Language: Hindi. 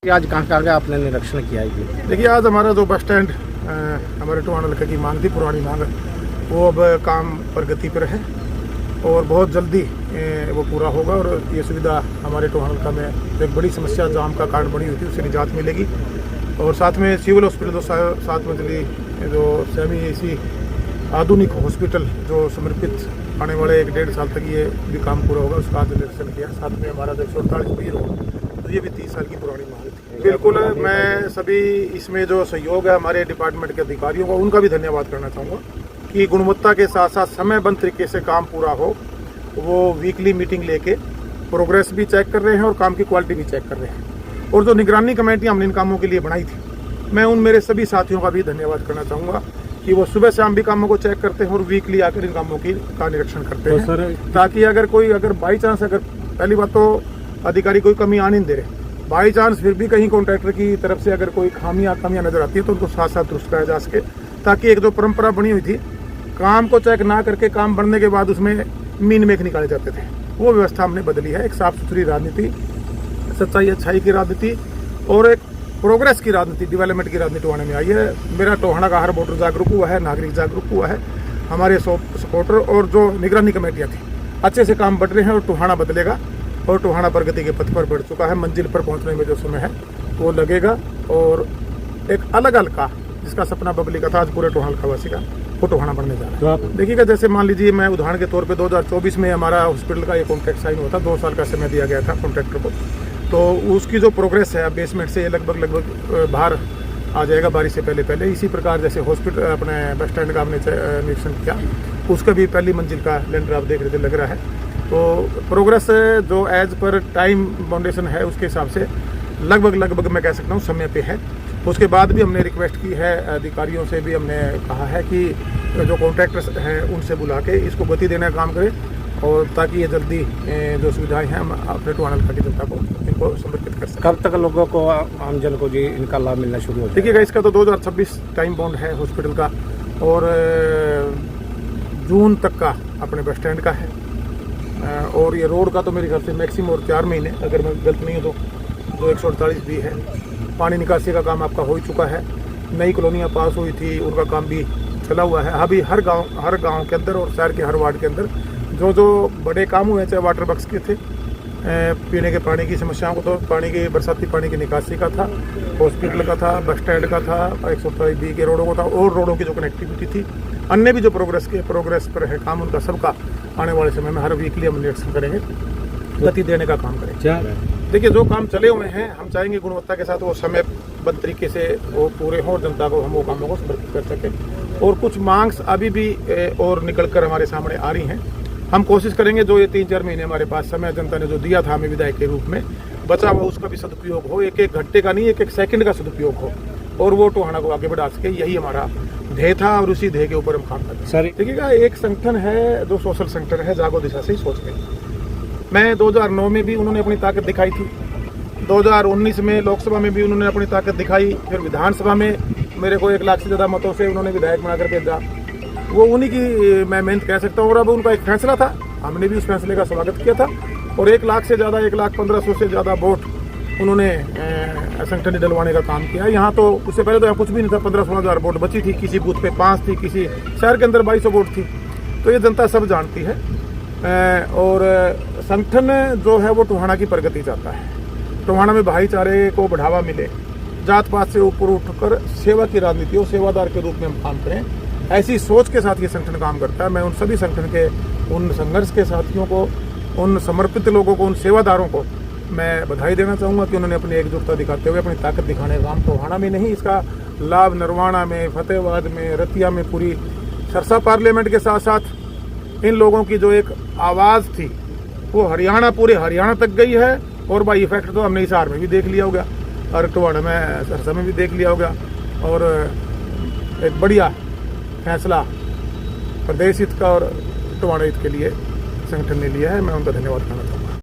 आज कहाँ का आपने निरीक्षण किया है? देखिए, आज हमारा जो बस स्टैंड हमारे टोहाना हल्के की मांग थी, पुरानी मांग, वो अब काम प्रगति पर है और बहुत जल्दी वो पूरा होगा। और ये सुविधा हमारे टोहाना हल्का में एक बड़ी समस्या जाम का कारण बनी हुई थी, उससे निजात मिलेगी। और साथ में सिविल हॉस्पिटल जो 7 मंजिली जो सेमी एसी आधुनिक हॉस्पिटल जो समर्पित आने वाले 1-1.5 साल तक ये भी काम पूरा होगा, उसका आज निरीक्षण किया। साथ में हमारा 148 बी रोड, तो ये भी 30 साल की पुरानी मांग थी। बिल्कुल, मैं सभी इसमें जो सहयोग है हमारे डिपार्टमेंट के अधिकारियों का, उनका भी धन्यवाद करना चाहूँगा कि गुणवत्ता के साथ साथ समयबद्ध तरीके से काम पूरा हो। वो वीकली मीटिंग लेके प्रोग्रेस भी चेक कर रहे हैं और काम की क्वालिटी भी चेक कर रहे हैं। और जो निगरानी कमेटी हमने इन कामों के लिए बनाई थी, मैं उन मेरे सभी साथियों का भी धन्यवाद करना चाहूँगा कि वो सुबह शाम भी कामों को चेक करते हैं और वीकली आकर इन कामों का निरीक्षण करते हैं, ताकि अगर बाई चांस, अगर पहली बात तो अधिकारी कोई कमी आने नहीं दे रहे, बाई चांस फिर भी कहीं कॉन्ट्रैक्टर की तरफ से अगर कोई कमियां नजर आती है तो उनको साथ साथ दुरुस्त कराया जा सके, ताकि एक जो परंपरा बनी हुई थी, काम को चेक ना करके काम बढ़ने के बाद उसमें मीन मेख निकाले जाते थे, वो व्यवस्था हमने बदली है। एक साफ सुथरी राजनीति, सच्चाई अच्छाई की राजनीति और एक प्रोग्रेस की राजनीति, डेवलपमेंट की राजनीति टोहाना में आई है। मेरा टोहाना का हर वोटर जागरूक हुआ है, नागरिक जागरूक हुआ है, हमारे सपोर्टर और जो निगरानी कमेटियाँ थी अच्छे से काम बढ़ रहे हैं और टोहाना बदलेगा और टोहाना प्रगति के पथ पर बढ़ चुका है। मंजिल पर पहुंचने में जो समय है वो लगेगा और एक अलग हल्का जिसका सपना बबली का था, आज पूरे टोहाना वासी का, वो टोहाना बनने जा रहा है। देखिएगा, जैसे मान लीजिए, मैं उदाहरण के तौर पे 2024 में हमारा हॉस्पिटल का ये कॉन्ट्रैक्ट साइन हुआ था, 2 साल का समय दिया गया था कॉन्ट्रैक्टर को, तो उसकी जो प्रोग्रेस है बेसमेंट से लगभग बाहर आ जाएगा बारिश से पहले। इसी प्रकार जैसे हॉस्पिटल अपने बस स्टैंड का हमने निरीक्षण किया, उसका भी पहली मंजिल का लेंटर आप देख रहे थे, लग रहा है। तो प्रोग्रेस जो एज पर टाइम फाउंडेशन है उसके हिसाब से लगभग मैं कह सकता हूँ समय पे है। उसके बाद भी हमने रिक्वेस्ट की है, अधिकारियों से भी हमने कहा है कि जो कॉन्ट्रैक्टर्स हैं उनसे बुला के इसको गति देने का काम करें, और ताकि ये जल्दी जो सुविधाएं हैं हम अपने टोहाना हल्का की जनता को इनको समर्पित कर सकें। कब तक लोगों को, आमजन को जी इनका लाभ मिलना शुरू हो जाएगा? देखिएगा, इसका तो 2026 टाइम बाउंड है हॉस्पिटल का, और जून तक का अपने बस स्टैंड का है। और ये रोड का तो मेरे ख्याल से मैक्सिमम और 4 महीने, अगर मैं गलत नहीं हूँ तो 148 भी है। पानी निकासी का काम आपका हो ही चुका है, नई कॉलोनियाँ पास हुई थी, उनका काम भी चला हुआ है। अभी हर गांव के अंदर और शहर के हर वार्ड के अंदर जो बड़े काम हुए, चाहे वाटर बक्स के थे, पीने के पानी की समस्याओं को, तो पानी की बरसाती पानी की निकासी का था, हॉस्पिटल का था, बस स्टैंड का था, 148B के रोडों को था, और रोडों की जो कनेक्टिविटी थी, अन्य भी जो प्रोग्रेस पर है काम, उनका सबका आने वाले समय में हर वीकली हम निरीक्षण करेंगे, गति देने का काम करेंगे। देखिए, जो काम चले हुए हैं हम चाहेंगे गुणवत्ता के साथ वो समयबद्ध तरीके से वो पूरे हों और जनता को हम वो कामों को समर्पित कर सकें। और कुछ मांग्स अभी भी और निकल कर हमारे सामने आ रही हैं। हम कोशिश करेंगे जो ये 3-4 महीने हमारे पास समय जनता ने जो दिया था हमें विधायक के रूप में, बचा हुआ उसका भी सदुपयोग हो, एक घंटे का नहीं, एक सेकंड का सदुपयोग हो, और वो टोहाना को आगे बढ़ा सके। यही हमारा ध्येय था और उसी ध्येय के ऊपर हम काम करते हैं। देखिएगा, एक संगठन है जो सोशल सेंटर है, जागो दिशा से ही सोच के, मैं 2009 में भी उन्होंने अपनी ताकत दिखाई थी, 2019 में लोकसभा में भी उन्होंने अपनी ताकत दिखाई, फिर विधानसभा में मेरे को 1 लाख से ज़्यादा मतों से उन्होंने विधायक बनाकर भेजा। वो उन्हीं की मैं मेहनत कह सकता हूँ, और अब उनका एक फैसला था, हमने भी उस फैसले का स्वागत किया था, और 1 लाख से ज़्यादा, 1,15,100 से ज़्यादा वोट उन्होंने संगठन डलवाने का काम किया। यहाँ तो उससे पहले तो यहाँ कुछ भी नहीं था, 15-16 हज़ार वोट बची थी, किसी बूथ पे 5 थी, किसी शहर के अंदर 2200 वोट थी। तो ये जनता सब जानती है। और संगठन जो है वो टोहाना की प्रगति चाहता है, टोहाना में भाईचारे को बढ़ावा मिले, जात पात से ऊपर उठकर सेवा की राजनीति हो, सेवादार के रूप में हम काम करें, ऐसी सोच के साथ ये संगठन काम करता है। मैं उन सभी संगठन के, उन संघर्ष के साथियों को, उन समर्पित लोगों को, उन सेवादारों को मैं बधाई देना चाहूँगा कि उन्होंने अपनी एकजुटता दिखाते हुए अपनी ताकत दिखाने का काम टोहाना में नहीं, इसका लाभ नरवाना में, फतेहाबाद में, रतिया में, पूरी सरसा पार्लियामेंट के साथ साथ इन लोगों की जो एक आवाज़ थी वो हरियाणा, पूरे हरियाणा तक गई है। और बाई इफेक्ट तो हमने हिसार में भी देख लिया होगा और टोहाना में, सरसा में भी देख लिया होगा। और एक बढ़िया फैसला प्रदेश हित का और टोहाना हित के लिए संगठन ने लिया है, मैं उनका धन्यवाद करना चाहूँगा।